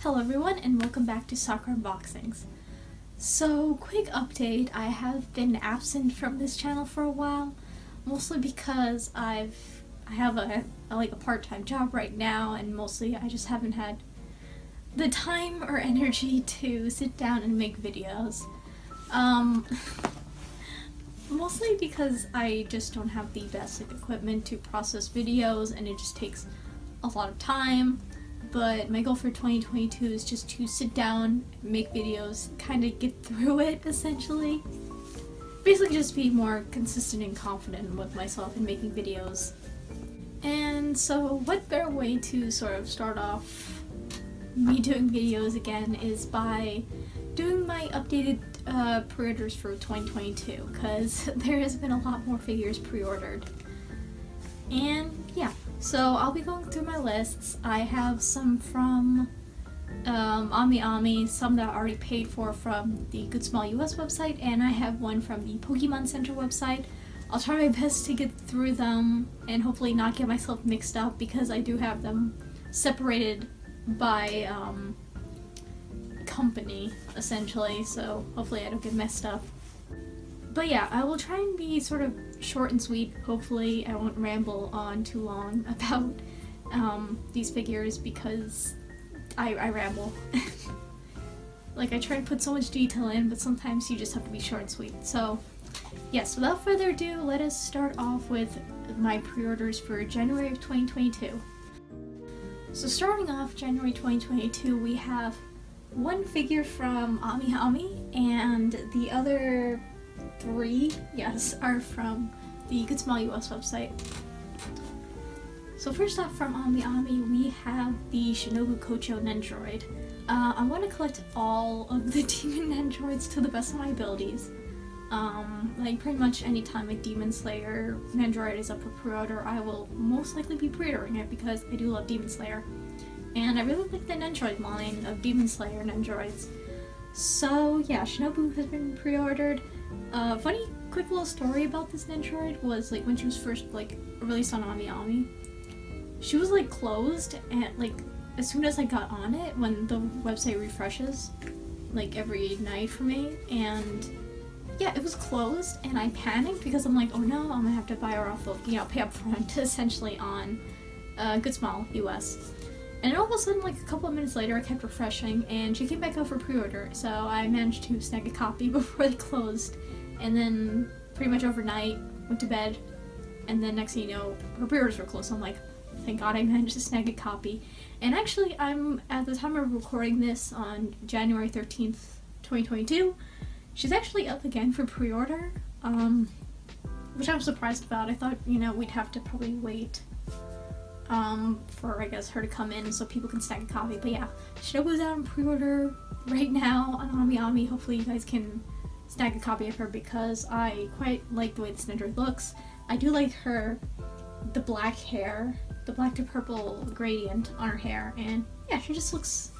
Hello everyone and welcome back to Soccer Unboxings. So, quick update, I have been absent from this channel for a while, mostly because I have a part-time job right now, and mostly I just haven't had the time or energy to sit down and make videos. Mostly because I just don't have the best equipment to process videos, and it just takes a lot of time. But my goal for 2022 is just to sit down, make videos, kind of get through it, essentially. Basically just be more consistent and confident with myself in making videos. And so what better way to sort of start off me doing videos again is by doing my updated pre-orders for 2022, because there has been a lot more figures pre-ordered. And yeah. So I'll be going through my lists. I have some from Ami, some that I already paid for from the Good Small US website, and I have one from the Pokemon Center website. I'll try my best to get through them and hopefully not get myself mixed up, because I do have them separated by company, essentially, so hopefully I don't get messed up. But yeah, I will try and be sort of short and sweet. Hopefully I won't ramble on too long about these figures, because I ramble. Like, I try to put so much detail in, but sometimes you just have to be short and sweet. So yes, without further ado, let us start off with my pre-orders for January of 2022. So starting off January 2022, we have one figure from Ami, and the other three, yes, are from the Good Small US website. So first off, from Ami, we have the Shinobu Kocho Nendroid. I want to collect all of the Demon Nendroids to the best of my abilities. Like, pretty much anytime a Demon Slayer Nendroid is up for pre-order, I will most likely be pre-ordering it, because I do love Demon Slayer. And I really like the Nendroid line of Demon Slayer Nendroids. So yeah, Shinobu has been pre-ordered. Funny quick little story about this Nendroid was, like, when she was first released on Ami, she was closed, and as soon as I got on it, when the website refreshes every night for me, and yeah, it was closed, and I panicked because I'm like, oh no, I'm gonna have to buy her off of, pay up front essentially on Good Small US. And all of a sudden, a couple of minutes later, I kept refreshing, and she came back out for pre-order, so I managed to snag a copy before they closed. And then, pretty much overnight, went to bed, and then next thing you know, her pre-orders were closed, so I'm like, thank God I managed to snag a copy. And actually, I'm, at the time of recording this on January 13th, 2022, she's actually up again for pre-order, which I'm surprised about. I thought, we'd have to probably wait for, I guess, her to come in so people can snag a copy. But yeah, Shinobu's out on pre-order right now on Ami. Hopefully you guys can snag a copy of her, because I quite like the way this Nendroid looks. I do like the black hair, the black to purple gradient on her hair, and yeah, she just looks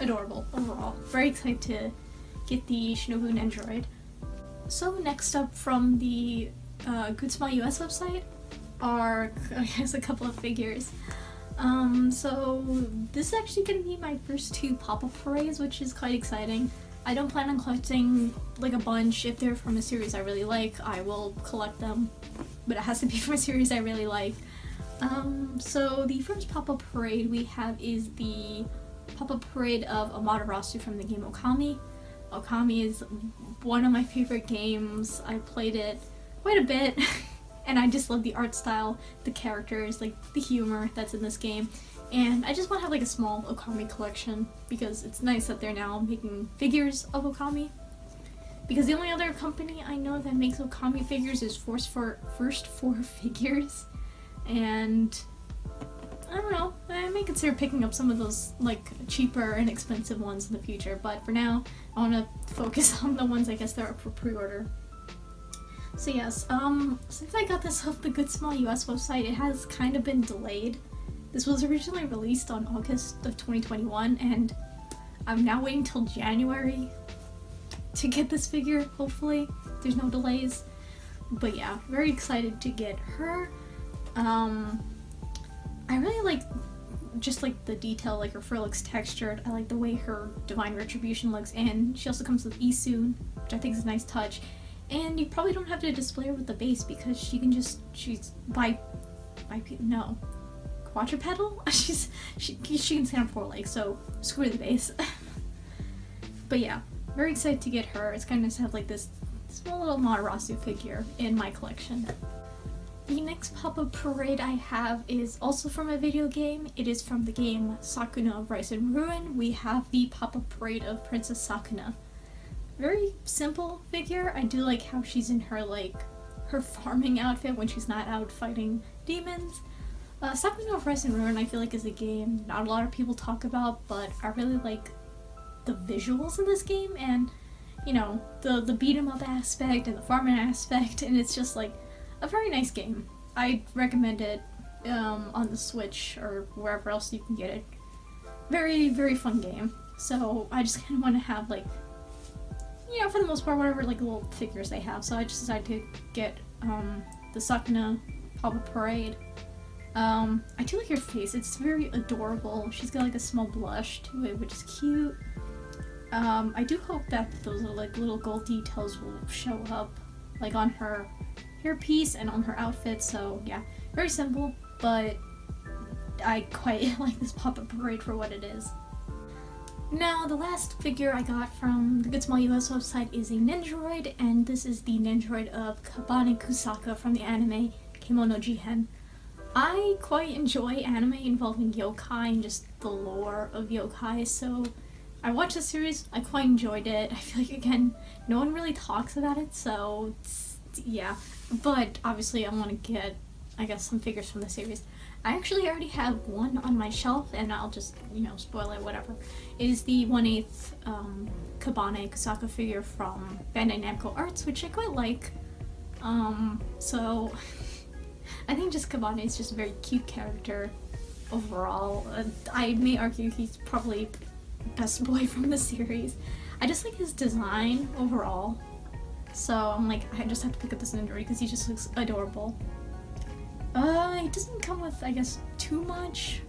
adorable overall. Very excited to get the Shinobu Nendroid. So next up from the Good Small US website are, I guess, a couple of figures. So this is actually going to be my first two pop-up parades, which is quite exciting. I don't plan on collecting a bunch. If they're from a series I really like, I will collect them, but it has to be from a series I really like. So the first pop-up parade we have is the pop-up parade of Amaterasu from the game Okami. Okami is one of my favorite games. I played it quite a bit. And I just love the art style, the characters, the humor that's in this game. And I just want to have a small Okami collection, because it's nice that they're now making figures of Okami. Because the only other company I know that makes Okami figures is First Four Figures. And I don't know, I may consider picking up some of those cheaper and expensive ones in the future. But for now, I want to focus on the ones I guess that are up for pre-order. So yes, since I got this off the Good Small US website, it has kind of been delayed. This was originally released on August of 2021, and I'm now waiting till January to get this figure, hopefully. There's no delays. But yeah, very excited to get her. I really like just like the detail, like her fur looks textured. I like the way her Divine Retribution looks, and she also comes with Isun, which I think is a nice touch. And you probably don't have to display her with the base because she's quadrupedal? she can stand on 4 legs, so screw the base. But yeah, very excited to get her. It's kind of nice to have like this small little Matarasu figure in my collection. The next pop-up parade I have is also from a video game. It is from the game Sakuna of Rise and Ruin. We have the pop-up parade of Princess Sakuna. Very simple figure. I do like how she's in her her farming outfit when she's not out fighting demons. Sakuna of Rise and Ruin I feel like is a game not a lot of people talk about, but I really like the visuals in this game, and you know, the beat 'em up aspect and the farming aspect, and it's just like a very nice game. I recommend it on the Switch or wherever else you can get it. Very, very fun game. So I just kind of want to have like, you know, for the most part, whatever like little figures they have. So I just decided to get the Sakuna pop-up parade. I do like her face. It's very adorable. She's got like a small blush to it, which is cute. I do hope that those little gold details will show up like on her hairpiece and on her outfit. So yeah, very simple, but I quite like this pop-up parade for what it is. Now, the last figure I got from the Good Small US website is a Nendoroid, and this is the Nendoroid of Kabane Kusaka from the anime Kemono Jihen. I quite enjoy anime involving yokai and just the lore of yokai, so I watched the series, I quite enjoyed it. I feel like, again, no one really talks about it, so yeah. But obviously I want to get, I guess, some figures from the series. I actually already have one on my shelf, and I'll just, you know, spoil it, whatever. It is the 1/8 Kabane Kusaka figure from Bandai Namco Arts, which I quite like. So I think just Kabane is just a very cute character overall. I may argue he's probably best boy from the series. I just like his design overall. So I'm like, I just have to pick up this Nendoroid because he just looks adorable. It doesn't come with, I guess, too much,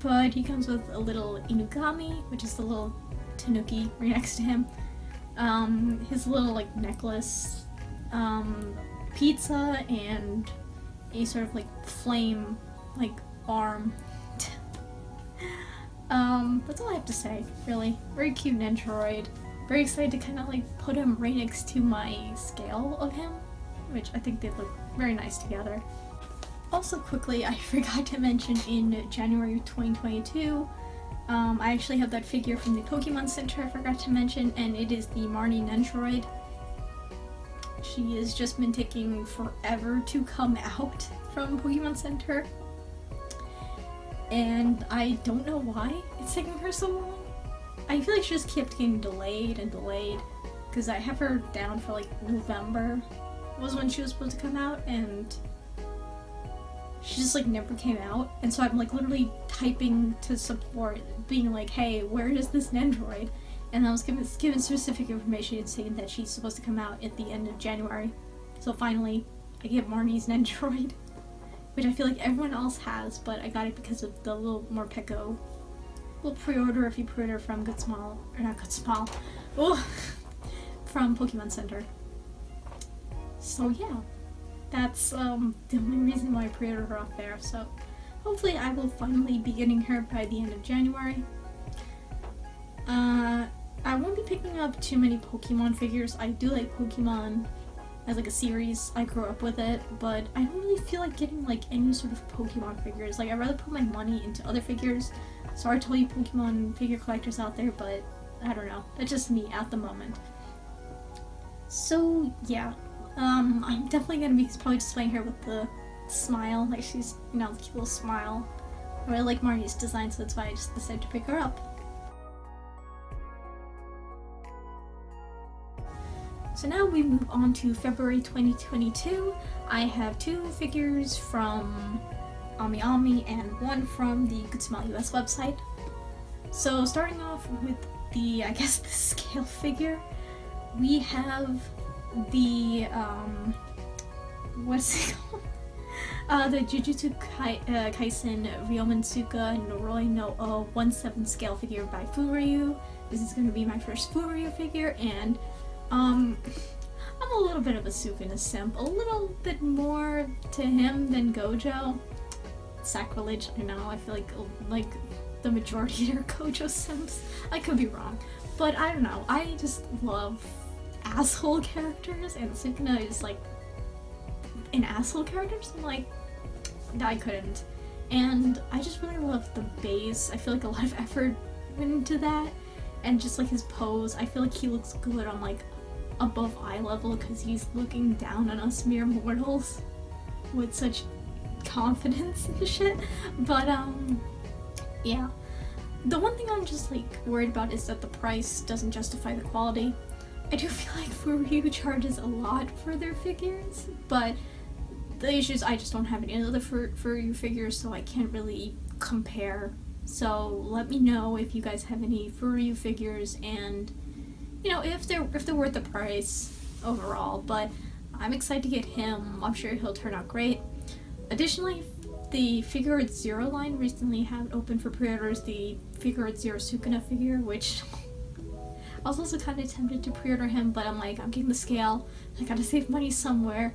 but he comes with a little Inugami, which is the little tanuki right next to him. His little like necklace, pizza, and a sort of like flame like arm. That's all I have to say, really. Very cute Nendoroid. Very excited to kind of like put him right next to my scale of him, which I think they look very nice together. Also quickly, I forgot to mention in January 2022, I actually have that figure from the Pokemon Center I forgot to mention, and it is the Marnie Nendoroid. She has just been taking forever to come out from Pokemon Center, and I don't know why it's taking her so long. I feel like she just kept getting delayed and delayed, because I have her down for like November was when she was supposed to come out, and she just like never came out. And so I'm like literally typing to support, being like, hey, where is this Nendoroid? And I was given specific information saying that she's supposed to come out at the end of January. So finally, I get Marnie's Nendoroid, which I feel like everyone else has, but I got it because of the little Morpeko little pre-order if you pre-order from Good Small, or not Good Small, oh, from Pokemon Center. So yeah, that's the only reason why I pre-ordered her off there. So hopefully I will finally be getting her by the end of January. I won't be picking up too many Pokemon figures. I do like Pokemon as like a series. I grew up with it, but I don't really feel like getting like any sort of Pokemon figures. Like, I'd rather put my money into other figures. Sorry to all you Pokemon figure collectors out there, but I don't know. That's just me at the moment. So yeah, I'm definitely gonna be probably displaying her with the smile. Like, she's, you know, the cute little smile. I really like Marnie's design, so that's why I just decided to pick her up. So now we move on to February 2022. I have 2 figures from Ami Ami and 1 from the Good Smile US website. So starting off with the, I guess, the scale figure, we have the, what's it called? The Jujutsu Kaisen Ryomansuka Noroi no 1/7 scale figure by Furyu. This is going to be my first Furyu figure, and I'm a little bit of a Sukuna simp. A little bit more to him than Gojo. Sacrilege, I know. I feel like the majority are Gojo simps. I could be wrong, but I don't know. I just love asshole characters, and Sukuna is like an asshole character, so I'm like, I couldn't. And I just really love the base. I feel like a lot of effort went into that, and just like his pose, I feel like he looks good on like above eye level because he's looking down on us mere mortals with such confidence and shit. But yeah. The one thing I'm just like worried about is that the price doesn't justify the quality. I do feel like Furyu charges a lot for their figures, but the issue is I just don't have any other Furyu figures, so I can't really compare. So let me know if you guys have any Furyu figures, and you know, if they're worth the price overall. But I'm excited to get him. I'm sure he'll turn out great. Additionally, the Figure Art Zero line recently had open for pre-orders the Figure Art Zero Sukuna figure, which I was also kind of tempted to pre-order him, but I'm like, I'm getting the scale. I gotta save money somewhere.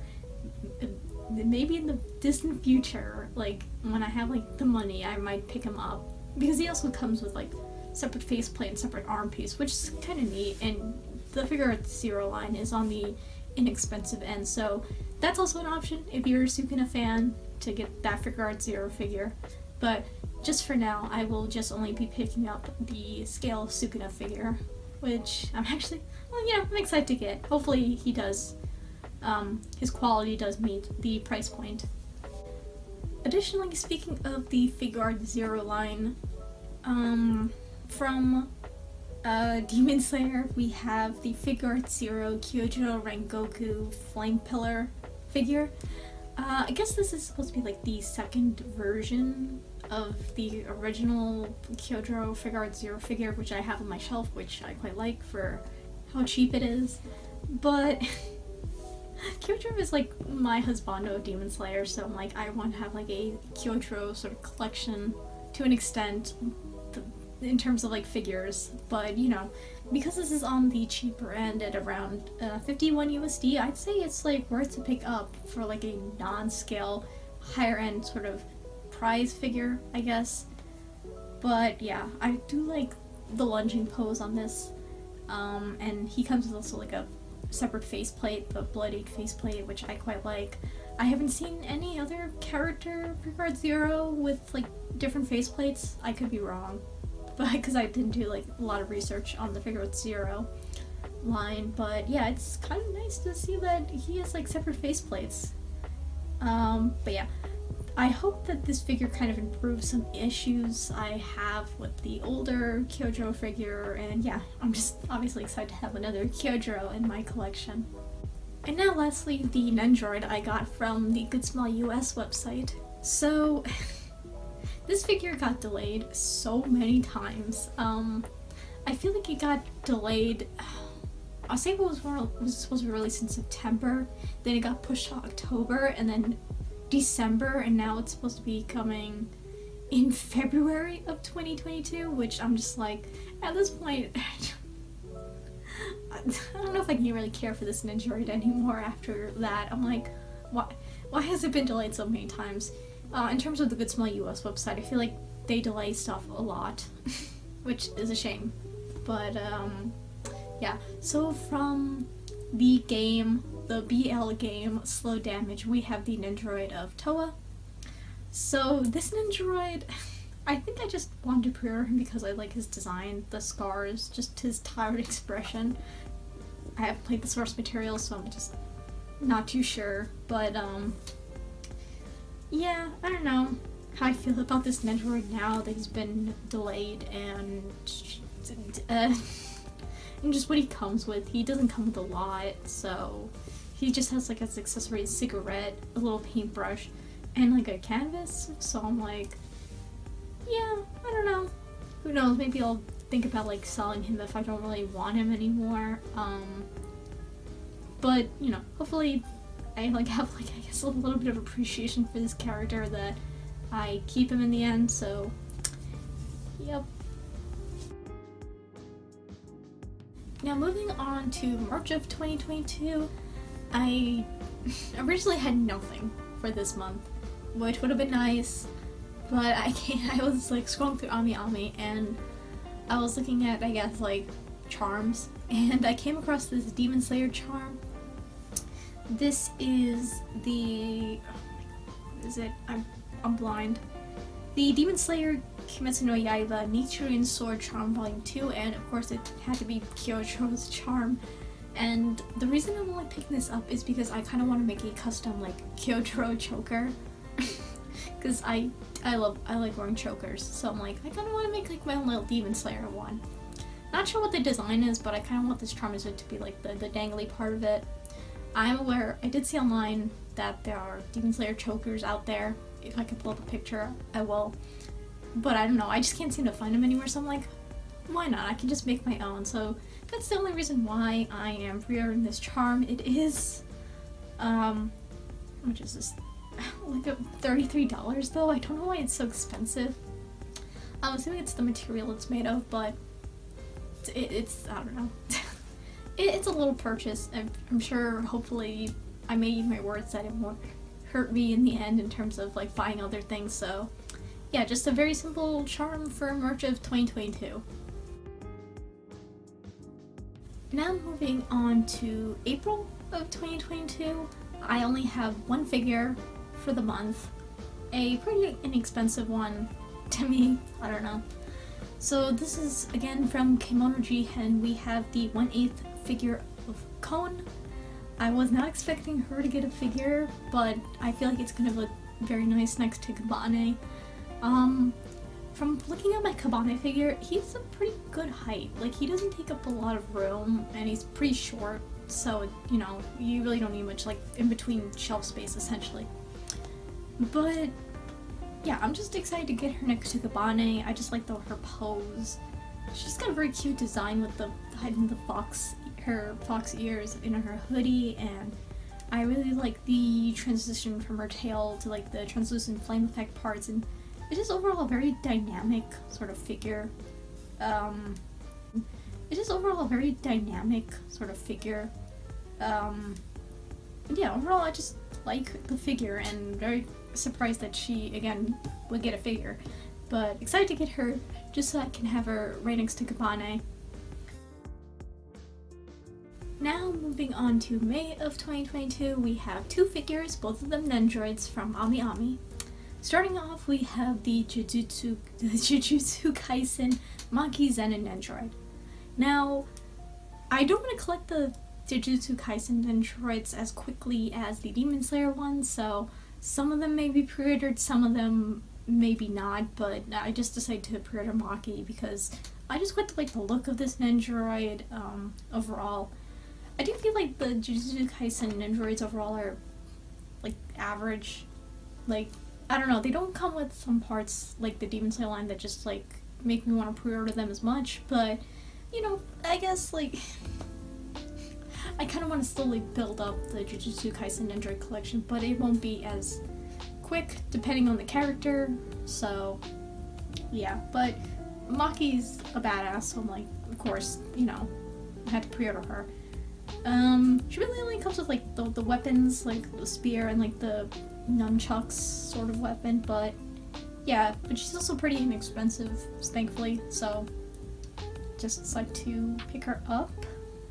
Maybe in the distant future, like when I have like the money, I might pick him up, because he also comes with like separate faceplate and separate arm piece, which is kind of neat. And the Figure Art Zero line is on the inexpensive end, so that's also an option if you're a Sukuna fan to get that Figure Art Zero figure. But just for now, I will just only be picking up the scale Sukuna figure, which I'm actually, well, you know, I'm excited to get. Hopefully he does, his quality does meet the price point. Additionally, speaking of the Figure Art Zero line, from Demon Slayer, we have the Figure Art Zero Kyojo Rengoku Flame Pillar figure. I guess this is supposed to be like the second version of the original Kyojo Figure Art Zero figure, which I have on my shelf, which I quite like for how cheap it is. But Kyojo is like my husbando of Demon Slayer, so I'm like, I want to have like a Kyojo sort of collection to an extent in terms of like figures. But you know, because this is on the cheaper end at around 51 USD, I'd say it's like worth to pick up for like a non-scale, higher end sort of prize figure, I guess. But yeah, I do like the lunging pose on this, and he comes with also like a separate faceplate, the bloodied faceplate, which I quite like. I haven't seen any other character Figure Art Zero with like different faceplates. I could be wrong, but because I didn't do like a lot of research on the Figure Art Zero line. But yeah, it's kind of nice to see that he has like separate faceplates. But yeah, I hope that this figure kind of improves some issues I have with the older Kyojo figure, and yeah, I'm just obviously excited to have another Kyojo in my collection. And now lastly, the Nendroid I got from the Good Smell US website. So this figure got delayed so many times. I feel like it got delayed, I'll say it was supposed to be released in September, then it got pushed to October, and then December, and now it's supposed to be coming in February of 2022, which I'm just like, at this point, I don't know if I can really care for this Nendroid anymore after that. I'm like, why has it been delayed so many times? In terms of the Good Smell US website, I feel like they delay stuff a lot, which is a shame. But yeah, so from the game, the BL game Slow Damage, we have the Nendroid of Toa. So this Nendroid, I think I just wanted to pre-order him because I like his design, the scars, just his tired expression. I haven't played the source material, so I'm just not too sure. But yeah, I don't know how I feel about this Nendroid now that he's been delayed, and just what he comes with. He doesn't come with a lot, so he just has like as accessory a cigarette, a little paintbrush, and like a canvas. So I'm like, yeah, I don't know. Who knows? Maybe I'll think about like selling him if I don't really want him anymore. But you know, hopefully I like have like I guess a little bit of appreciation for this character that I keep him in the end, so yep. Now moving on to March of 2022, I originally had nothing for this month, which would have been nice, but I was like scrolling through Ami and I was looking at, I guess, like charms, and I came across this Demon Slayer charm. This is the, is it? I'm blind. The Demon Slayer Kimetsu no Yaiba Nichiren Sword Charm Volume 2, and of course it had to be Kyojo's charm. And the reason I'm only picking this up is because I kind of want to make a custom like Kyojo choker, because I like wearing chokers, so I'm like I kind of want to make like my own little Demon Slayer one. Not sure what the design is, but I kind of want this charm to be like the dangly part of it. I'm aware, I did see online that there are Demon Slayer chokers out there. If I can pull up a picture, I will. But I don't know, I just can't seem to find them anywhere, so I'm like, why not? I can just make my own. So that's the only reason why I am pre-ordering this charm. It is, which is this, like $33 though? I don't know why it's so expensive. I'm assuming it's the material it's made of, but it's I don't know. It's a little purchase. I'm sure, hopefully, I may eat my words that it won't hurt me in the end in terms of like buying other things, so yeah, just a very simple charm for March of 2022. Now moving on to April of 2022, I only have one figure for the month, a pretty inexpensive one to me, I don't know. So this is again from Kemono Jihen. We have the 1/8 figure of Kon. I was not expecting her to get a figure, but I feel like it's gonna look very nice next to Kabane. From looking at my Kabane figure, he's a pretty good height. Like, he doesn't take up a lot of room, and he's pretty short, so, you know, you really don't need much, like, in between shelf space, essentially. But yeah, I'm just excited to get her next to Kabane. I just like her pose. She's got a very cute design with hiding her fox ears in her hoodie, and I really like the transition from her tail to like the translucent flame effect parts, and it is overall a very dynamic sort of figure. Yeah, overall I just like the figure, and very surprised that she, again, would get a figure. But excited to get her, just so I can have her right next to Kabane. Now moving on to May of 2022, we have two figures, both of them Nendroids from Ami. Starting off, we have the Jujutsu Kaisen Maki Zenin Nendroid. Now, I don't want to collect the Jujutsu Kaisen Nendroids as quickly as the Demon Slayer ones, so some of them may be pre-ordered, some of them maybe not, but I just decided to pre-order Maki because I just quite like the look of this Nendroid overall. I do feel like the Jujutsu Kaisen Nendroids overall are like average. Like, I don't know, they don't come with some parts like the Demon Slayer line that just like make me want to pre-order them as much, but you know, I guess like I kind of want to slowly build up the Jujutsu Kaisen Nendroid collection, but it won't be as quick depending on the character, so yeah. But Maki's a badass, so I'm like, of course, you know, I had to pre-order her. She really only comes with like the weapons, like the spear and like the nunchucks sort of weapon, but yeah, but she's also pretty inexpensive, thankfully, so just decided to pick her up,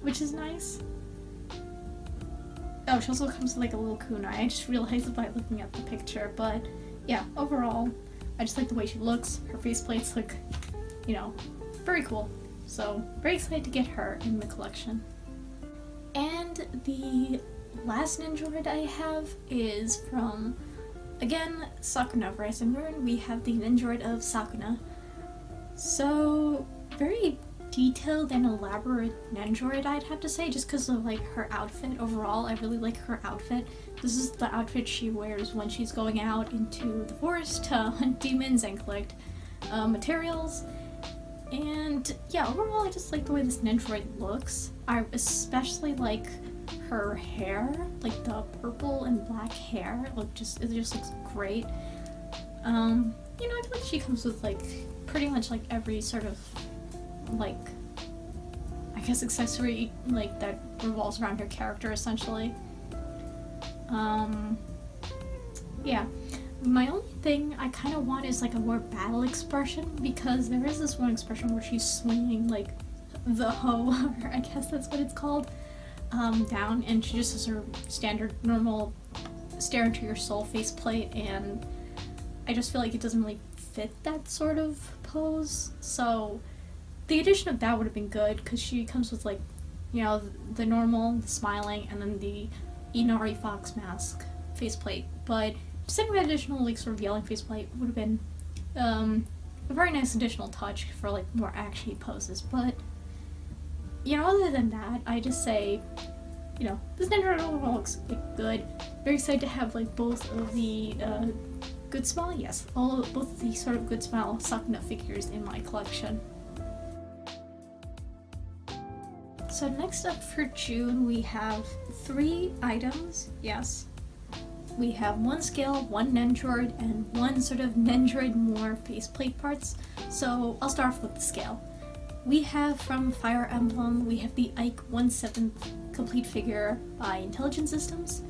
which is nice. Oh, she also comes with like a little kunai. I just realized it by looking at the picture, but yeah, overall, I just like the way she looks. Her faceplates look, you know, very cool. So, very excited to get her in the collection. And the last Nendroid I have is from, again, Sakuna of Rise and Ruin. We have the Nendroid of Sakuna. So, very detailed and elaborate Nendroid, I'd have to say, just because of like her outfit overall. I really like her outfit. This is the outfit she wears when she's going out into the forest to hunt demons and collect materials. And yeah, overall I just like the way this Nendroid looks. I especially like her hair, like the purple and black hair, it just looks great. You know, I feel like she comes with like pretty much like every sort of like, I guess, accessory like that revolves around her character essentially. Yeah. My only thing I kind of want is like a more battle expression, because there is this one expression where she's swinging like the hoe, or I guess that's what it's called, down, and she just has her standard normal stare into your soul faceplate, and I just feel like it doesn't really fit that sort of pose. So the addition of that would have been good, because she comes with like, you know, the normal, the smiling, and then the Inari Fox mask faceplate. But just having that additional like sort of yelling faceplate would have been a very nice additional touch for like more actiony poses. But you know, other than that, I just say, you know, this ninja overall looks like good. Very excited to have like both of the Good Smile, yes, both of the sort of Good Smile Sakuna figures in my collection. So next up for June, we have 3 items, yes. We have 1 scale, 1 Nendroid, and 1 sort of Nendroid more faceplate parts. So I'll start off with the scale. We have from Fire Emblem, we have the Ike 1/7 complete figure by Intelligent Systems.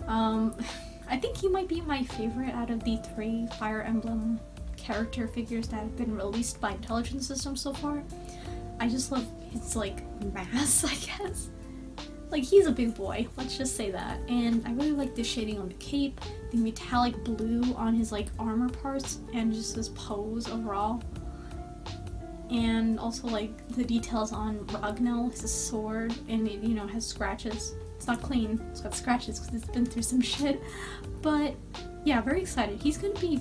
I think he might be my favorite out of the 3 Fire Emblem character figures that have been released by Intelligent Systems so far. I just love his like mass, I guess. Like, he's a big boy, let's just say that. And I really like the shading on the cape, the metallic blue on his like armor parts, and just his pose overall. And also like the details on Ragnell, his sword, and it, you know, has scratches. It's not clean, it's got scratches because it's been through some shit. But yeah, very excited. He's gonna be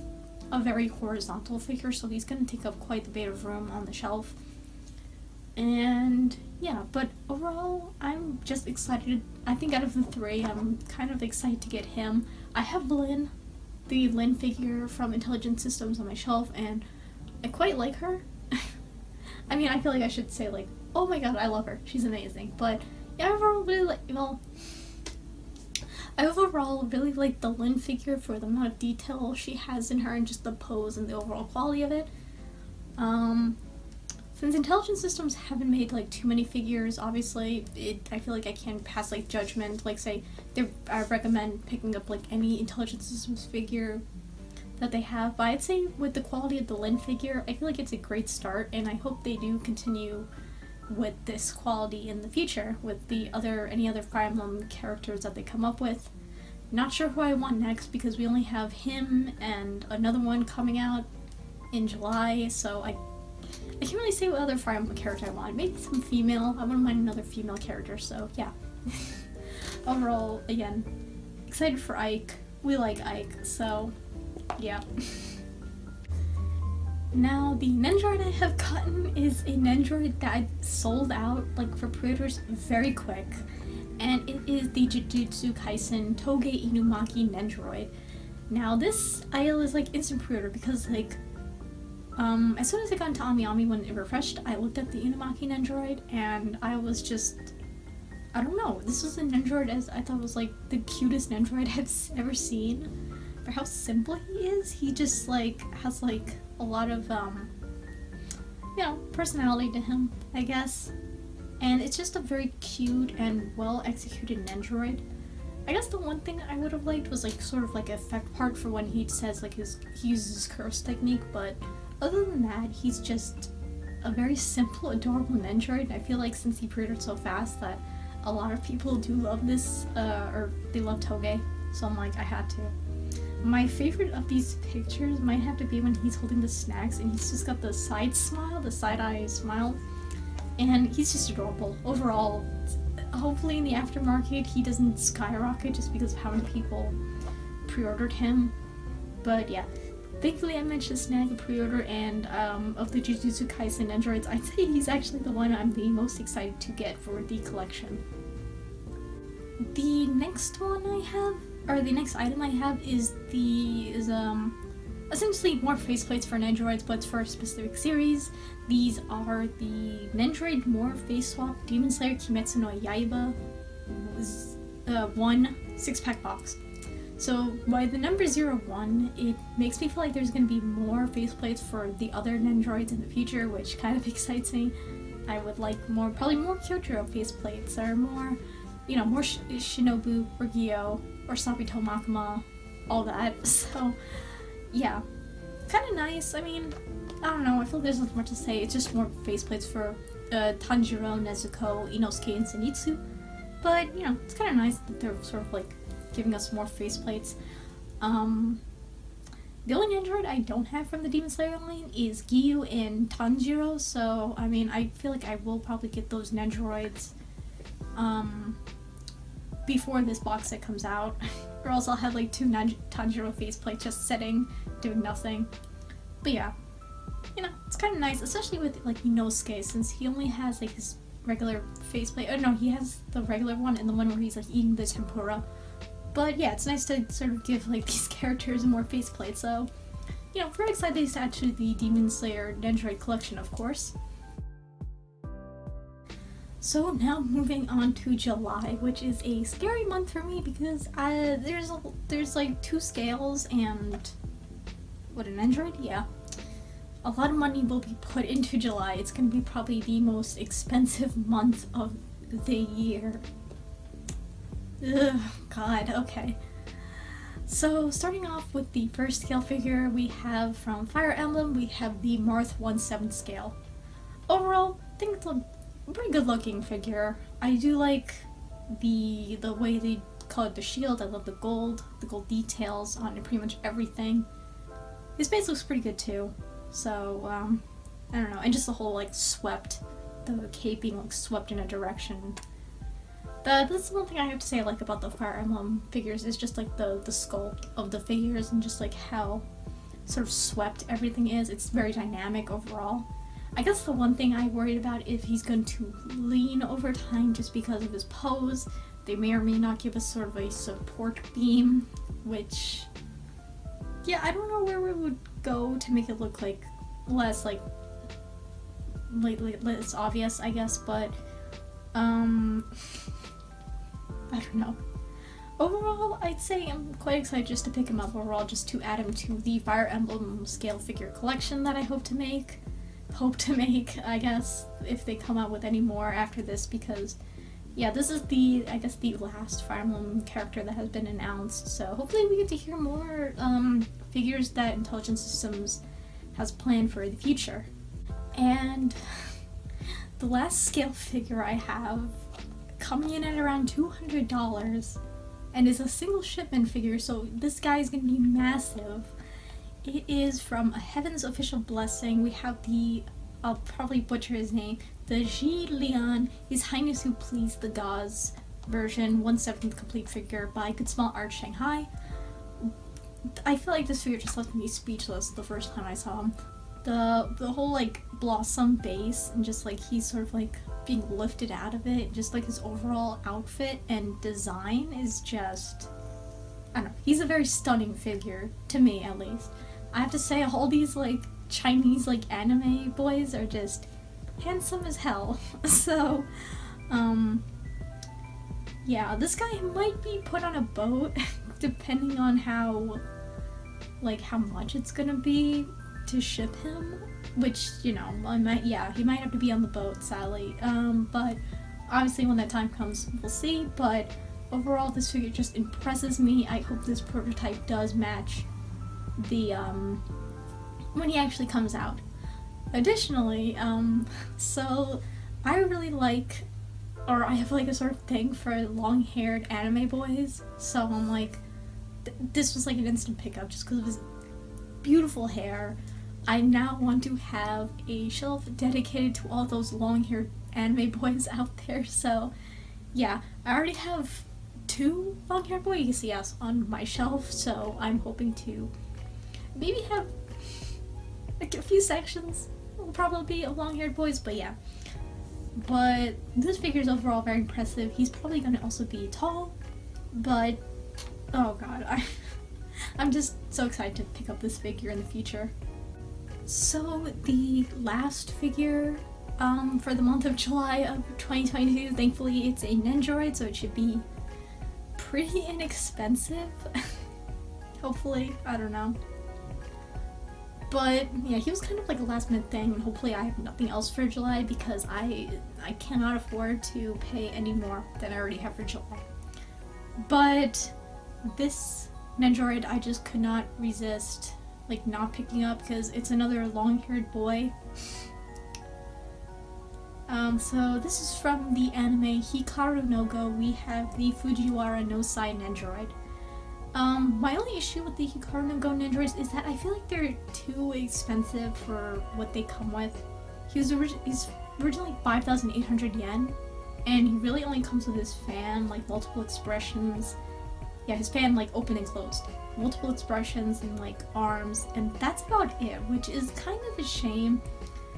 a very horizontal figure, so he's gonna take up quite the bit of room on the shelf. And yeah, but overall, I'm just excited. I think out of the 3, I'm kind of excited to get him. I have Lynn, the Lynn figure from Intelligent Systems on my shelf, and I quite like her. I mean, I feel like I should say like, oh my god, I love her, she's amazing. But yeah, I overall really like, well, I overall really like the Lynn figure for the amount of detail she has in her and just the pose and the overall quality of it. Since Intelligent Systems haven't made like too many figures, obviously, I feel like I can't pass like judgment. Like say, I recommend picking up like any Intelligent Systems figure that they have. But I'd say with the quality of the Lynn figure, I feel like it's a great start, and I hope they do continue with this quality in the future with any other Fire Emblem characters that they come up with. Not sure who I want next, because we only have him and another one coming out in July, so I can't really say what other Fire Emblem character I want. Maybe some female. I wouldn't mind another female character, so yeah. Overall, again, excited for Ike. We like Ike, so yeah. Now, the Nendroid I have gotten is a Nendroid that sold out like for pre-orders very quick, and it is the Jujutsu Kaisen Toge Inumaki Nendroid. Now, this idol is like instant pre-order because like as soon as I got into AmiAmi when it refreshed, I looked at the Inumaki Nendroid, and I was just, I don't know, this was a Nendroid as I thought was like the cutest Nendroid I've ever seen. For how simple he is, he just like has like a lot of you know, personality to him, I guess. And it's just a very cute and well executed Nendroid. I guess the one thing I would have liked was like sort of like an effect part for when he says like he uses his curse technique, but other than that, he's just a very simple, adorable Nendroid. I feel like since he pre-ordered so fast that a lot of people do love this, or they love Toge, so I'm like, I had to. My favorite of these pictures might have to be when he's holding the snacks and he's just got the side smile, the side-eye smile, and he's just adorable. Overall, hopefully in the aftermarket he doesn't skyrocket just because of how many people pre-ordered him, but yeah. Thankfully, I managed to snag a pre-order, and of the Jujutsu Kaisen Nendroids, I'd say he's actually the one I'm the most excited to get for the collection. The next one I have, or the next item I have, is essentially more faceplates for Nendroids, but it's for a specific series. These are the Nendroid More Face Swap Demon Slayer Kimetsu no Yaiba one 6-pack box. So by the number 01, it makes me feel like there's going to be more faceplates for the other Nendroids in the future, which kind of excites me. I would like probably more Kyojuro faceplates, or more, more Shinobu, or Gyo, or Sabito Makima, all that. So, yeah. Kind of nice. I mean, I don't know, I feel like there's not much to say. It's just more faceplates for Tanjiro, Nezuko, Inosuke, and Zenitsu. But, it's kind of nice that they're sort of like giving us more faceplates. The only Nendroid I don't have from the Demon Slayer line is Giyu and Tanjiro, so, I mean, I feel like I will probably get those Nendroids before this box set comes out, or else I'll have like 2 Tanjiro faceplates just sitting, doing nothing. But yeah, it's kind of nice, especially with like Inosuke, since he only has like his regular faceplate. Oh no, he has the regular one and the one where he's like eating the tempura. But yeah, it's nice to sort of give like these characters more faceplates. So, very excited to add to the Demon Slayer Nendroid collection, of course. So now moving on to July, which is a scary month for me because there's like 2 scales and an Nendroid? Yeah. A lot of money will be put into July. It's going to be probably the most expensive month of the year. Ugh, God, okay. So starting off with the first scale figure we have from Fire Emblem, we have the Marth 1/7 scale. Overall, I think it's a pretty good looking figure. I do like the way they colored the shield. I love the gold details on pretty much everything. His face looks pretty good too. So, I don't know, and just the whole like the cape being like swept in a direction. That's one thing I have to say like about the Fire Emblem figures is just like the sculpt of the figures and just like how sort of swept everything is. It's very dynamic overall. I guess the one thing I worried about if he's going to lean over time just because of his pose, they may or may not give us sort of a support beam, which, yeah, I don't know where we would go to make it look like less less obvious, I guess, but I don't know. Overall, I'd say I'm quite excited just to pick him up overall, just to add him to the Fire Emblem scale figure collection that I hope to make, I guess, if they come out with any more after this, because yeah, this is the last Fire Emblem character that has been announced, so hopefully we get to hear more figures that Intelligent Systems has planned for the future. And the last scale figure I have, coming in at around $200, and is a single shipment figure, so this guy is going to be massive. It is from A Heaven's Official Blessing. We have I'll probably butcher his name, the Ji Lian, His Highness Who Pleased the Gods version, 1/7 complete figure by Good Small Art Shanghai. I feel like this figure just left me speechless the first time I saw him. The whole like blossom base and just like he's sort of like being lifted out of it, just like his overall outfit and design is just, I don't know, he's a very stunning figure, to me at least. I have to say, all these like Chinese like anime boys are just handsome as hell. So, yeah, this guy might be put on a boat depending on how much it's gonna be to ship him, which, he might have to be on the boat, sadly. But obviously when that time comes, we'll see. But overall, this figure just impresses me. I hope this prototype does match the, when he actually comes out. Additionally, so I really like, or I have like a sort of thing for long-haired anime boys, so I'm like, this was like an instant pickup just because of his beautiful hair. I now want to have a shelf dedicated to all those long-haired anime boys out there, so yeah, I already have 2 long-haired boys, yes, on my shelf, so I'm hoping to maybe have like a few sections will probably be of long-haired boys, but yeah. But this figure is overall very impressive. He's probably going to also be tall, but oh god, I'm just so excited to pick up this figure in the future. So the last figure for the month of July of 2022. Thankfully, it's a Nendoroid, so it should be pretty inexpensive. Hopefully, I don't know. But yeah, he was kind of like a last minute thing, and hopefully I have nothing else for July because I cannot afford to pay any more than I already have for July. But this Nendoroid, I just could not resist like not picking up because it's another long-haired boy. So this is from the anime Hikaru no Go. We have the Fujiwara no Sai Nendoroid. My only issue with the Hikaru no Go Nendoroids is that I feel like they're too expensive for what they come with. He's originally 5,800 yen, and he really only comes with his fan, like multiple expressions. Yeah, his fan like open and closed. Multiple expressions and like arms, and that's about it, which is kind of a shame.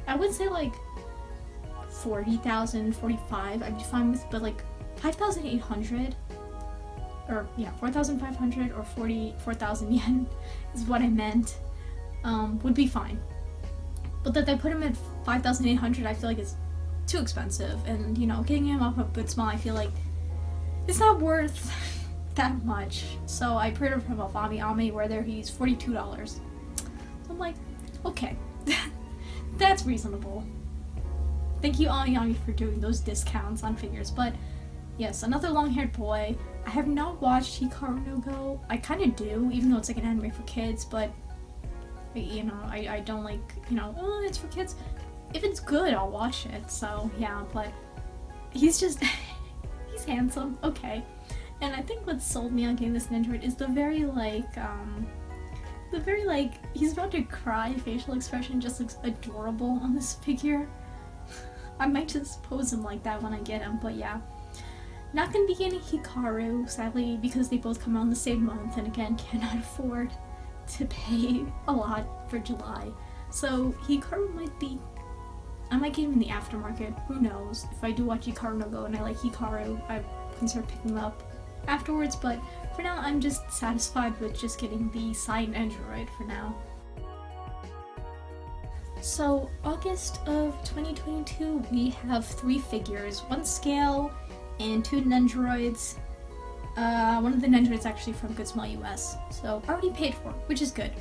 I would say like 40,000, 45, I'd be fine with, but like 5,800, or yeah, 4,500 or 44,000 yen is what I meant, would be fine. But that they put him at 5,800, I feel like it's too expensive, and you know, getting him off of Bootsmall, I feel like it's not worth that much. So I pre-ordered from off Ami where there he's $42. I'm like, okay, that's reasonable. Thank you, Ami, for doing those discounts on figures. But yes, another long-haired boy. I have not watched Hikaru no Go. I kind of do, even though it's like an anime for kids, but you know, I don't like, you know, oh, it's for kids. If it's good, I'll watch it. So yeah, but he's just, he's handsome, okay. And I think what sold me on getting this Nendoroid is the very he's about to cry facial expression just looks adorable on this figure. I might just pose him like that when I get him, but yeah. Not gonna be getting Hikaru, sadly, because they both come out in the same month, and again, cannot afford to pay a lot for July. So Hikaru I might get him in the aftermarket, who knows. If I do watch Hikaru no Go and I like Hikaru, I consider picking him up afterwards, but for now I'm just satisfied with just getting the Sai Nendoroid for now. So August of 2022 we have 3 figures, 1 scale and 2 Nendoroids. One of the Nendoroids actually from Good Smell US, so already paid for, which is good.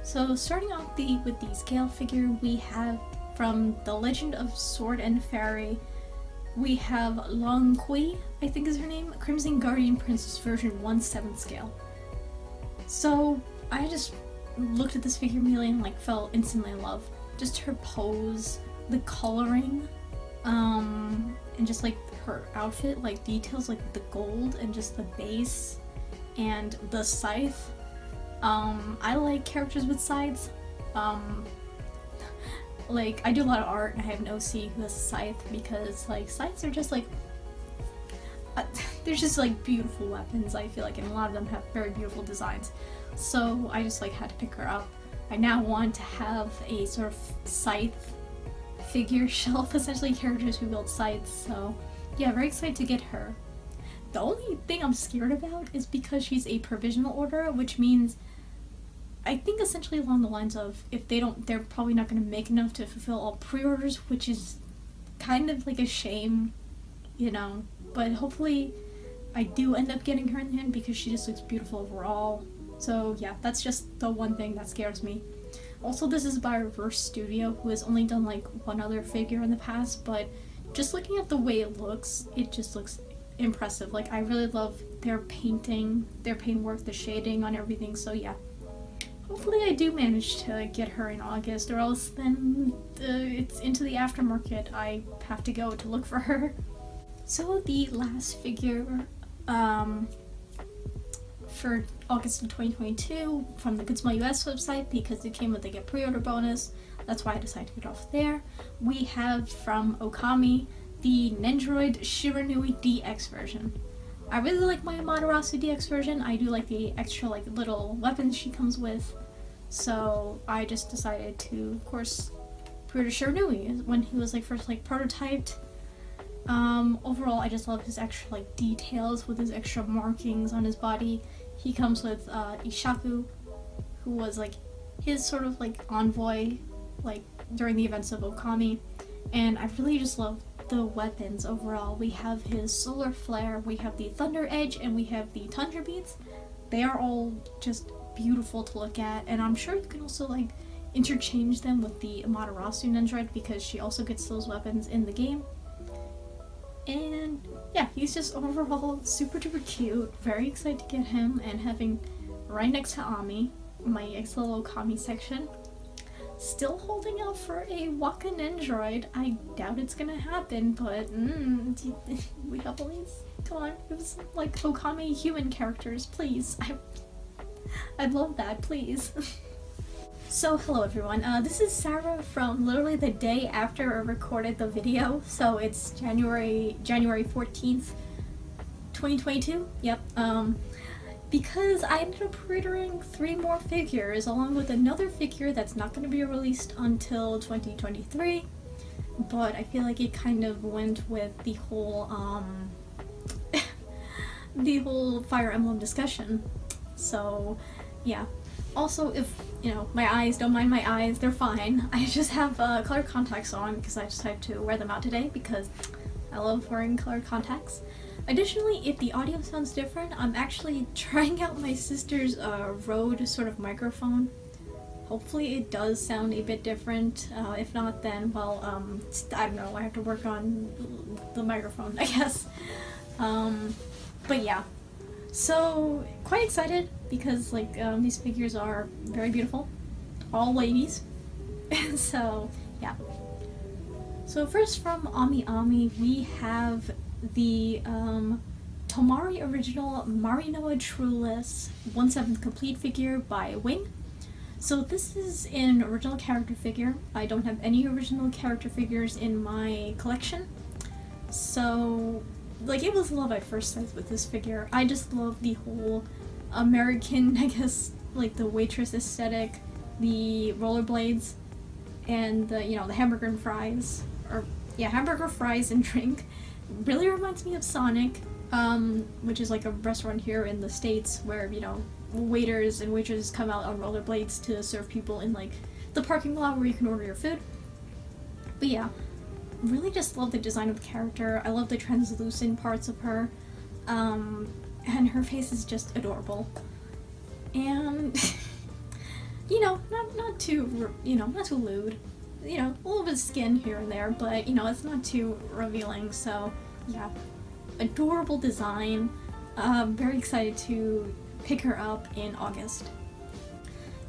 So starting off with the scale figure, we have from The Legend of Sword and Fairy, we have Long Kui, I think is her name, Crimson Guardian Princess version 1/7 scale. So I just looked at this figure immediately and like fell instantly in love. Just her pose, the coloring, and just like her outfit, like details like the gold and just the base and the scythe. I like characters with scythes. Like I do a lot of art and I have an OC who has a scythe because like scythes are just like they're just like beautiful weapons, I feel like, and a lot of them have very beautiful designs. So I just like had to pick her up. I now want to have a sort of scythe figure shelf, essentially characters who build scythes, so yeah, very excited to get her. The only thing I'm scared about is because she's a provisional order, which means I think essentially along the lines of if they don't, they're probably not going to make enough to fulfill all pre-orders, which is kind of like a shame, you know, but hopefully I do end up getting her in the end because she just looks beautiful overall. So yeah, that's just the one thing that scares me. Also, this is by Reverse Studio, who has only done like one other figure in the past, but just looking at the way it just looks impressive. Like I really love their painting, their paintwork, the shading on everything, so yeah. Hopefully I do manage to get her in August, or else then it's into the aftermarket. I have to go to look for her. So the last figure for August of 2022 from the Good Smell US website, because it came with a pre-order bonus, that's why I decided to get off there. We have from Okami the Nendoroid Shiranui DX version. I really like my Amaterasu DX version. I do like the extra like little weapons she comes with, so I just decided to, of course, pre-order Shiranui when he was like first like prototyped. Overall, I just love his extra like details with his extra markings on his body. He comes with Ishaku, who was like his sort of like envoy like during the events of Okami, And I really just love the weapons overall. We have his solar flare, we have the thunder edge, and we have the tundra beads. They are all just beautiful to look at, and I'm sure you can also like interchange them with the Amaterasu Nendroid because she also gets those weapons in the game. And yeah, he's just overall super duper cute. Very excited to get him, and having right next to Ami, my little Kami section. Still holding out for a Waka Nendroid. I doubt it's gonna happen, but we got please. Come on, it was like Okami human characters, please. I'd love that, please. So hello everyone, this is Sarah from literally the day after I recorded the video, so it's January 14th, 2022, yep, because I ended up pre-ordering 3 more figures along with another figure that's not going to be released until 2023, but I feel like it kind of went with the whole, the whole Fire Emblem discussion, so yeah. Also, if, you know, my eyes, don't mind my eyes, they're fine. I just have colored contacts on because I decided to wear them out today because I love wearing colored contacts. Additionally, if the audio sounds different, I'm actually trying out my sister's Rode sort of microphone. Hopefully it does sound a bit different. If not, then, well, I don't know, I have to work on the microphone, I guess. But yeah. So, quite excited because, like, these figures are very beautiful. All ladies. So, yeah. So first from Ami Ami, we have the Tomari original Marinoa Trueless 1/7 complete figure by Wing. So this is an original character figure. I don't have any original character figures in my collection. So, like, it was love at first sight with this figure. I just love the whole American, I guess, like the waitress aesthetic, the rollerblades, and the, you know, the hamburger and fries, or yeah, hamburger, fries, and drink. Really reminds me of Sonic, which is like a restaurant here in the States where, you know, waiters and waitresses come out on rollerblades to serve people in like the parking lot where you can order your food. But yeah, really just love the design of the character. I love the translucent parts of her, and her face is just adorable. And you know, not too, you know, not too lewd. You know, a little bit of skin here and there, but you know, it's not too revealing. So yeah, adorable design. Very excited to pick her up in August.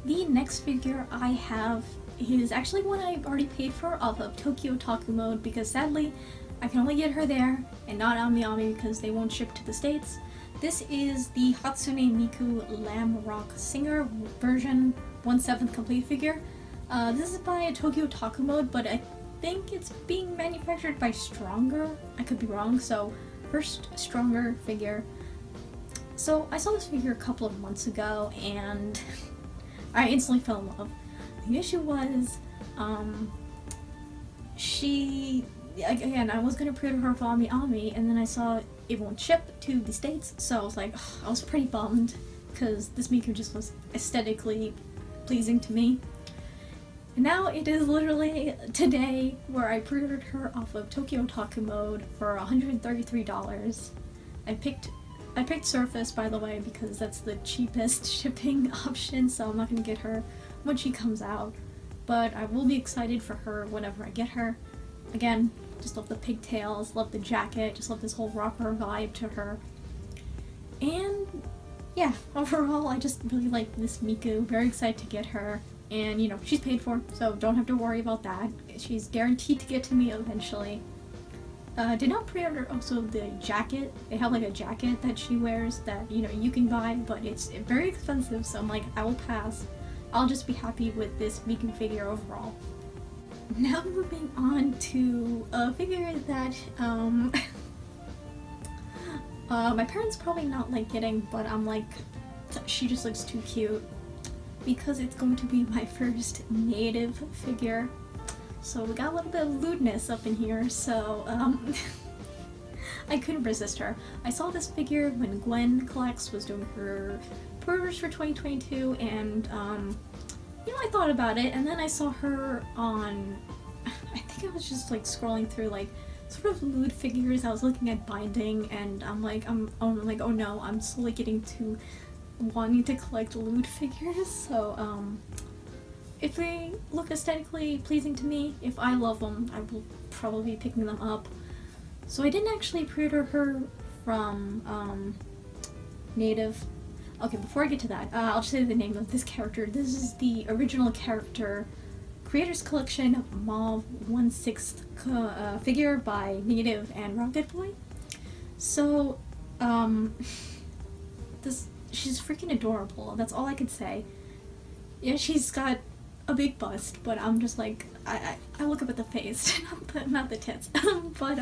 The next figure I have is actually one I already paid for off of Tokyo Otaku Mode because sadly I can only get her there and not Ami Ami because they won't ship to the States. This is the Hatsune Miku Lamb Rock Singer version 1/7 complete figure. This is by Tokyo Otaku Mode, but I think it's being manufactured by Stronger. I could be wrong, so first Stronger figure. So I saw this figure a couple of months ago and I instantly fell in love. The issue was, again, I was gonna pre-order her for Ami Ami, and then I saw it won't ship to the States, so I was like, ugh, I was pretty bummed, because this Miku just was aesthetically pleasing to me. And now it is literally today where I pre-ordered her off of Tokyo Otaku Mode for $133. I picked Surface, by the way, because that's the cheapest shipping option, so I'm not gonna get her when she comes out, but I will be excited for her whenever I get her. Again, just love the pigtails, love the jacket, just love this whole rocker vibe to her. And yeah, overall I just really like this Miku, very excited to get her, and you know, she's paid for, so don't have to worry about that. She's guaranteed to get to me eventually. Did not pre-order also the jacket. They have like a jacket that she wears that, you know, you can buy, but it's very expensive, so I'm like, I will pass. I'll just be happy with this Miku figure overall. Now moving on to a figure that my parents probably not like getting, but I'm like, she just looks too cute because it's going to be my first native figure. So we got a little bit of lewdness up in here, so I couldn't resist her. I saw this figure when Gwen Collects was doing her pre-orders for 2022, and you know, I thought about it, and then I saw her on I think I was just like scrolling through like sort of lewd figures. I was looking at binding, and I'm like, oh no, I'm slowly getting to wanting to collect lewd figures. So if they look aesthetically pleasing to me, if I love them, I will probably be picking them up. So I didn't actually pre-order her from Native. Okay, before I get to that, I'll just say the name of this character. This is the original character Creators Collection Mauve 1/6 figure by Native and Rocket Boy. So, she's freaking adorable. That's all I could say. Yeah, she's got a big bust, but I'm just like, I look up at the face, not the tits. But,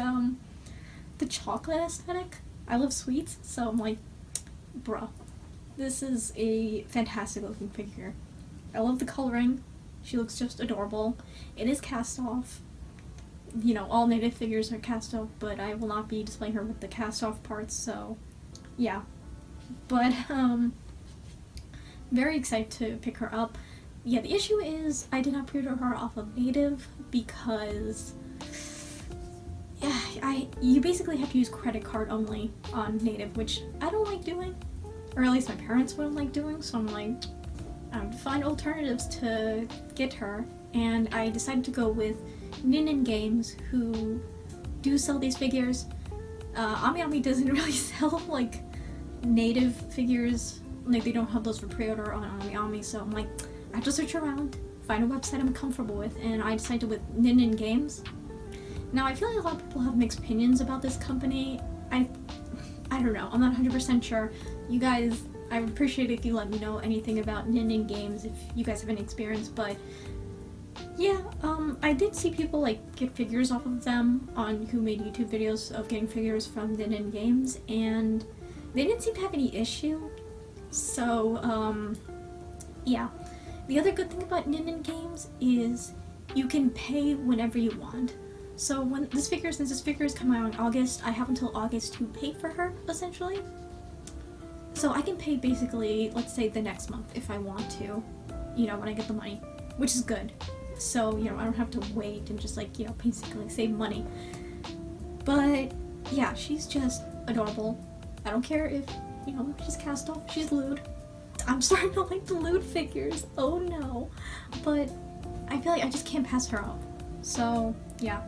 the chocolate aesthetic, I love sweets, so I'm like, bruh, this is a fantastic looking figure. I love the coloring. She looks just adorable. It is cast off. You know, all Native figures are cast off, but I will not be displaying her with the cast off parts, so yeah. But, very excited to pick her up. Yeah, the issue is I did not pre-order her off of Native because you basically have to use credit card only on Native, which I don't like doing, or at least my parents wouldn't like doing, so I'm like, I have to find alternatives to get her, and I decided to go with Nin Games, who do sell these figures. AmiAmi doesn't really sell like Native figures, like they don't have those for pre-order on AmiAmi, so I'm like, I have to search around, find a website I'm comfortable with, and I decided with Nin Games. Now I feel like a lot of people have mixed opinions about this company. I don't know, I'm not 100% sure. You guys, I would appreciate it if you let me know anything about Nin Games if you guys have any experience, but yeah, I did see people like get figures off of them who made YouTube videos of getting figures from Nin Games, and they didn't seem to have any issue. So, yeah. The other good thing about Nin Games is you can pay whenever you want. So when since this figure is coming out in August, I have until August to pay for her, essentially. So I can pay basically, let's say the next month if I want to, you know, when I get the money, which is good. So, you know, I don't have to wait and just like, you know, basically save money. But yeah, she's just adorable. I don't care if, you know, she's cast off, she's lewd. I'm starting to like the lewd figures, oh no. But I feel like I just can't pass her up. So, yeah.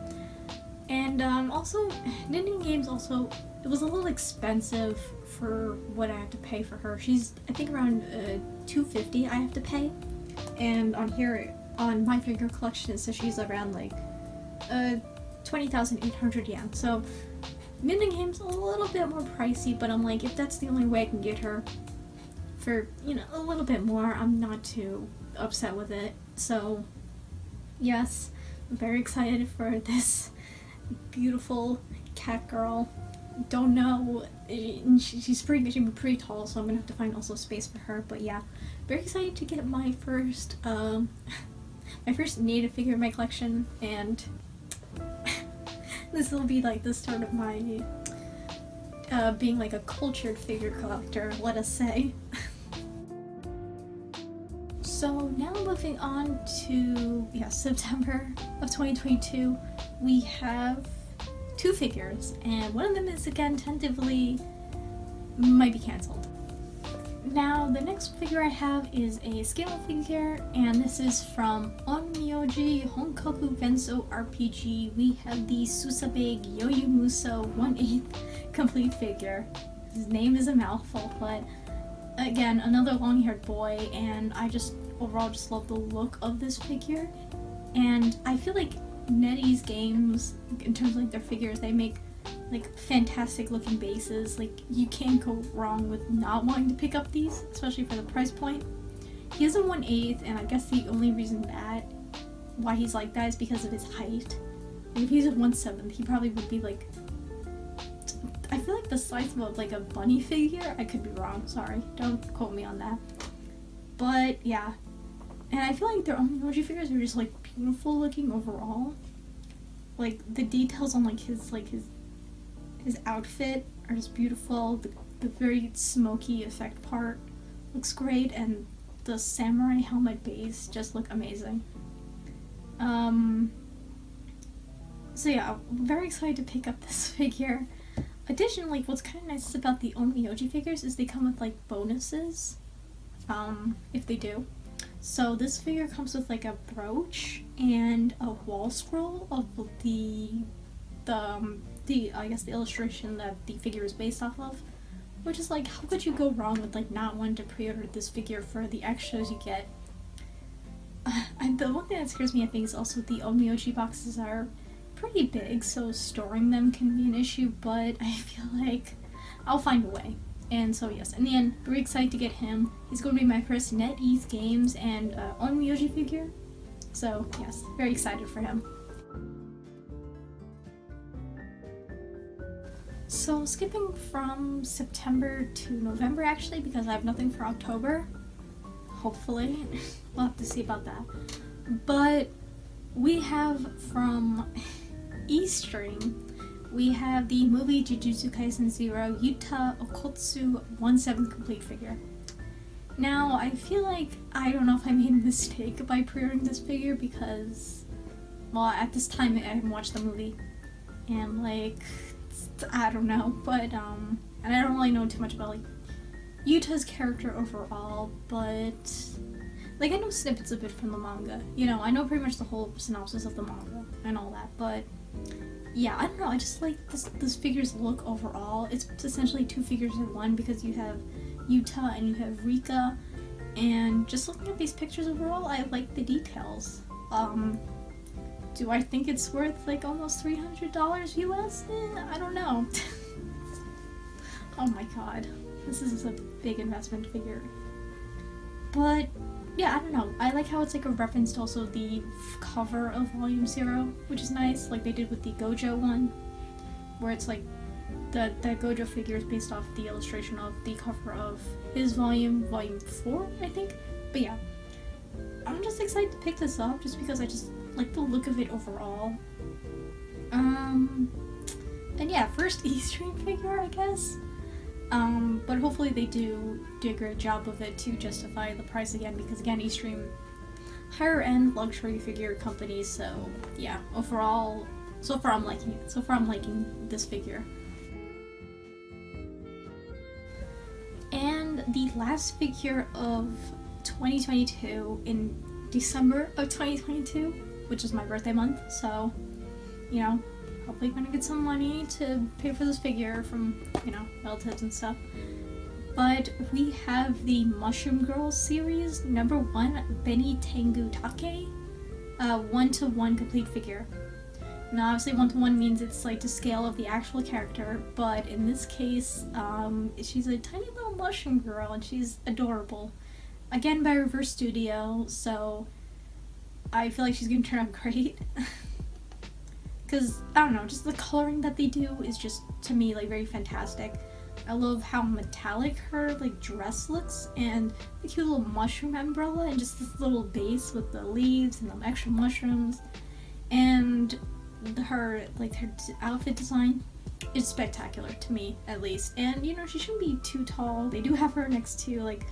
And also, Nin Games also, it was a little expensive for what I had to pay for her. She's, I think, around $250 I have to pay. And on here, on my figure collection, it says she's around like 20,800 yen. So, Nin Games a little bit more pricey, but I'm like, if that's the only way I can get her for, you know, a little bit more, I'm not too upset with it. So, yes, I'm very excited for this beautiful cat girl. Don't know, she's pretty tall, so I'm gonna have to find also space for her. But yeah, very excited to get my first my first Native figure in my collection, and this will be like the start of my being like a cultured figure collector, let us say. So now moving on to, September of 2022, we have 2 figures, and one of them is again tentatively might be cancelled. Now the next figure I have is a scale figure, and this is from Onmyoji Honkaku Benso RPG. We have the Susabe Yoyumuso 1/8 complete figure. His name is a mouthful, but again, another long-haired boy, and I just overall just love the look of this figure. And I feel like NetEase games, in terms of like their figures, they make like fantastic looking bases. Like you can't go wrong with not wanting to pick up these, especially for the price point. He is a 1/8, and I guess the only reason why he's like that is because of his height. Like if he's a 1/7, he probably would be like, I feel like the size of like a bunny figure. I could be wrong, sorry, don't quote me on that. But yeah, and I feel like their emoji figures are just like beautiful looking overall. Like the details on like his outfit are just beautiful. The very smoky effect part looks great, and the samurai helmet base just look amazing. So yeah, I'm very excited to pick up this figure. Additionally, what's kind of nice about the Onmyoji figures is they come with like bonuses, if they do. So this figure comes with like a brooch and a wall scroll of the I guess the illustration that the figure is based off of, which is like, how could you go wrong with like not wanting to pre-order this figure for the extras you get? The one thing that scares me, I think, is also the Onmyoji boxes are pretty big, so storing them can be an issue, but I feel like I'll find a way. And so yes, in the end, very excited to get him. He's going to be my first NetEase Games and Onmyoji figure, so yes, very excited for him. So skipping from September to November actually, because I have nothing for October. Hopefully. We'll have to see about that. But we have from Eastream, we have the movie Jujutsu Kaisen 0 Yuta Okotsu 1/7 complete figure. Now, I feel like I don't know if I made a mistake by pre-ordering this figure because, well, at this time I haven't watched the movie. And like, I don't know, but and I don't really know too much about like Yuta's character overall, but like I know snippets of it from the manga. You know, I know pretty much the whole synopsis of the manga and all that, but yeah, I don't know, I just like this figure's look overall. It's essentially two figures in one because you have Yuta and you have Rika, and just looking at these pictures overall, I like the details. Do I think it's worth like almost $300 US? I don't know. Oh my god. This is a big investment figure. But yeah, I don't know. I like how it's like a reference to also the cover of Volume 0, which is nice, like they did with the Gojo one, where it's like the Gojo figure is based off the illustration of the cover of his Volume 4, I think. But yeah, I'm just excited to pick this up just because I just like the look of it overall. And yeah, first Eastream figure, I guess. But hopefully they do a great job of it to justify the price again, because again, Eastream, higher end luxury figure company, so yeah, overall, so far I'm liking it. So far I'm liking this figure. And the last figure of 2022 in December of 2022, which is my birthday month, so, you know, hopefully gonna get some money to pay for this figure from, you know, relatives and stuff. But we have the Mushroom Girls series, number 1, Beni Tengu Take, 1-to-1 complete figure. Now obviously 1-to-1 means it's like to scale of the actual character, but in this case, she's a tiny little mushroom girl and she's adorable. Again by Reverse Studio, so I feel like she's gonna turn out great. Because, I don't know, just the coloring that they do is just, to me, like, very fantastic. I love how metallic her, like, dress looks, and the cute little mushroom umbrella, and just this little base with the leaves and the extra mushrooms. And her outfit design is spectacular, to me, at least. And, you know, she shouldn't be too tall. They do have her next to, like,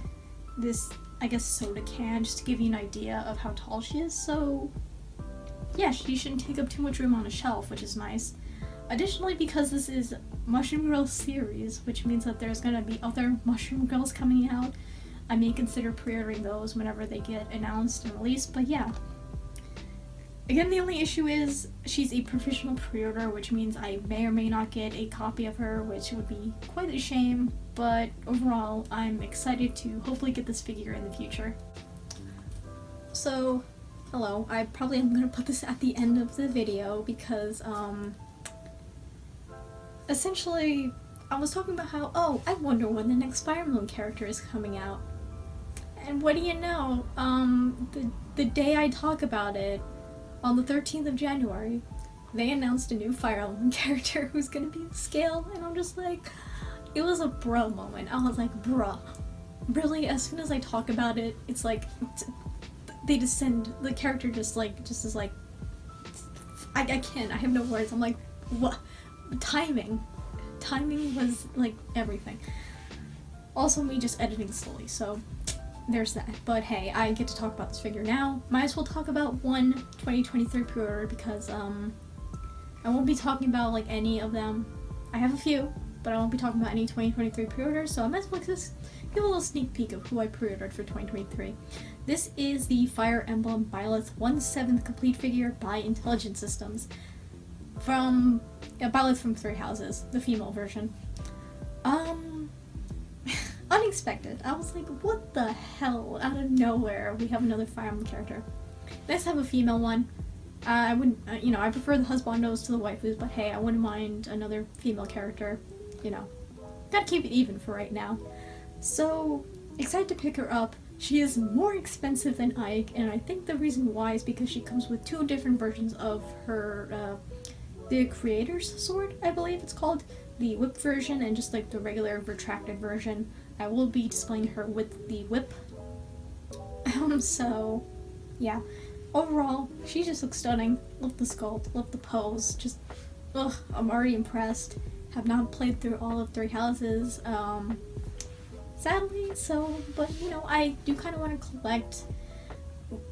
this, I guess, soda can, just to give you an idea of how tall she is, so yeah, she shouldn't take up too much room on a shelf, which is nice. Additionally, because this is Mushroom Girls series, which means that there's gonna be other Mushroom Girls coming out, I may consider pre-ordering those whenever they get announced and released, but yeah. Again, the only issue is she's a professional pre-order, which means I may or may not get a copy of her, which would be quite a shame, but overall, I'm excited to hopefully get this figure in the future. So, hello, I probably am going to put this at the end of the video because, essentially, I was talking about how, oh, I wonder when the next Fire Emblem character is coming out. And what do you know, the day I talk about it, on the 13th of January, they announced a new Fire Emblem character who's going to be the scale, and I'm just like, it was a bruh moment. I was like, bruh. Really, as soon as I talk about it, it's like, they descend, the character just is like, I can't, I have no words. I'm like, what? Timing was like everything. Also me just editing slowly, so there's that. But hey, I get to talk about this figure now. Might as well talk about one 2023 pre-order because I won't be talking about like any of them. I have a few, but I won't be talking about any 2023 pre-orders, so I might as well just give a little sneak peek of who I pre-ordered for 2023. This is the Fire Emblem Byleth 1/7 complete figure by Intelligent Systems. From Byleth from Three Houses, the female version. Unexpected. I was like, what the hell? Out of nowhere, we have another Fire Emblem character. Nice to have a female one. I wouldn't, I prefer the husbandos to the waifus, but hey, I wouldn't mind another female character. Gotta keep it even for right now. So, excited to pick her up. She is more expensive than Ike, and I think the reason why is because she comes with 2 different versions of her, the Creator's Sword, I believe it's called. The whip version and just like the regular retracted version. I will be displaying her with the whip. So, yeah. Overall, she just looks stunning. Love the sculpt, love the pose. Just, I'm already impressed. Have not played through all of Three Houses, sadly, but I do kind of want to collect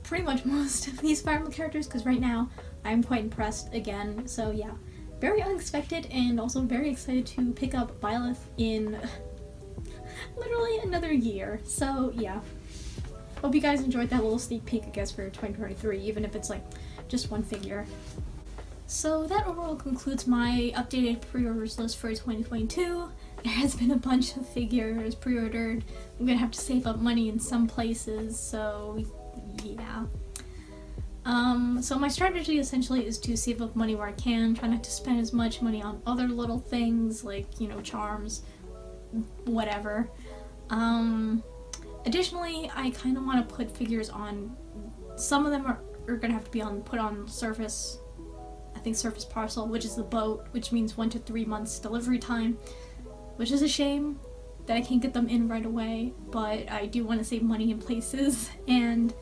pretty much most of these Fire Emblem characters, because right now I'm quite impressed again, so yeah. Very unexpected, and also very excited to pick up Byleth in literally another year, so yeah. Hope you guys enjoyed that little sneak peek, I guess, for 2023, even if it's like just one figure. So that overall concludes my updated pre-orders list for 2022. There has been a bunch of figures pre-ordered. I'm gonna have to save up money in some places, so yeah. So my strategy essentially is to save up money where I can, try not to spend as much money on other little things like, charms, whatever. Additionally, I kind of want to put figures on, some of them are going to have to be put on Surface, I think Surface Parcel, which is the boat, which means 1 to 3 months delivery time, which is a shame that I can't get them in right away, but I do want to save money in places, and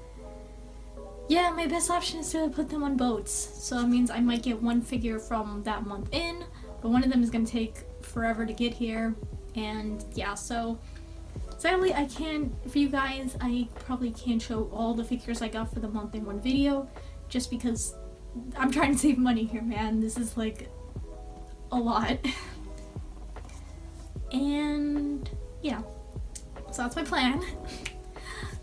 yeah, my best option is to put them on boats, so it means I might get one figure from that month in, but one of them is going to take forever to get here, and yeah, so sadly I can't, for you guys, I probably can't show all the figures I got for the month in one video, just because I'm trying to save money here, man. This is like a lot. And yeah, so that's my plan.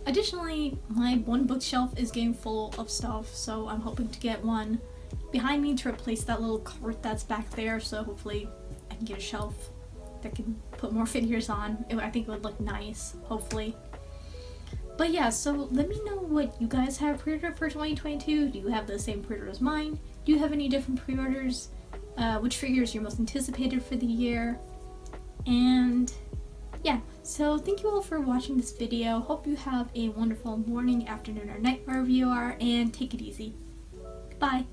Additionally, my one bookshelf is getting full of stuff, so I'm hoping to get one behind me to replace that little cart that's back there, so hopefully I can get a shelf that can put more figures on. I think it would look nice, hopefully. But yeah, so let me know what you guys have pre-ordered for 2022. Do you have the same pre-order as mine? Do you have any different pre-orders? Which figures you're most anticipated for the year? And yeah, so thank you all for watching this video. Hope you have a wonderful morning, afternoon, or night wherever you are, and take it easy. Bye.